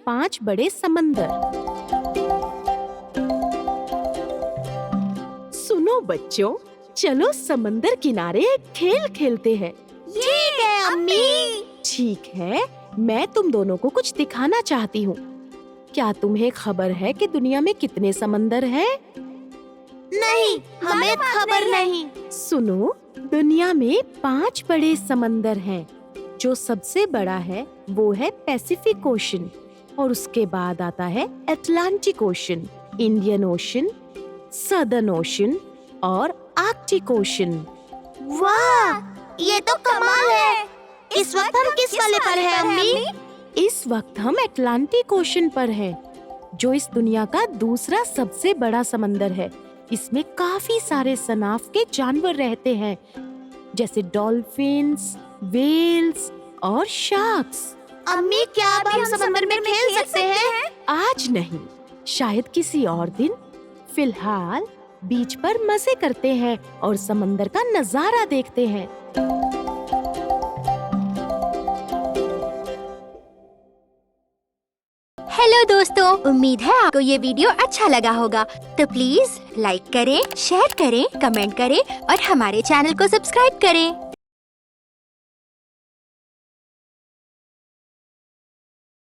5 बड़े समंदर। सुनो बच्चों, चलो समंदर किनारे एक खेल खेलते हैं। ठीक है अम्मी। ठीक है, मैं तुम दोनों को कुछ दिखाना चाहती हूँ। क्या तुम्हें खबर है कि दुनिया में कितने समंदर हैं? नहीं, हमें खबर नहीं। सुनो, दुनिया में 5 बड़े समंदर हैं। जो सबसे बड़ा है वो है पैसिफिक ओशन, और उसके बाद आता है Atlantic ocean, Indian ocean, southern ocean और आर्कटिक ओशन। वाह, ये तो कमाल है। इस वक्त हम किस वाले पर हैं अम्मी? इस वक्त हम अटलांटिक ओशन पर हैं, जो इस दुनिया का दूसरा सबसे बड़ा समंदर है। इसमें काफी सारे सनाफ के जानवर रहते हैं, जैसे डॉल्फिन्स, व्हेल्स और शार्क्स। अम्मी, क्या अब हम समंदर में खेल सकते हैं? आज नहीं, शायद किसी और दिन। फिलहाल बीच पर मजे करते हैं और समंदर का नजारा देखते हैं। हेलो दोस्तों, उम्मीद है आपको ये वीडियो अच्छा लगा होगा। तो प्लीज लाइक करें, शेयर करें, कमेंट करें और हमारे चैनल को सब्सक्राइब करें।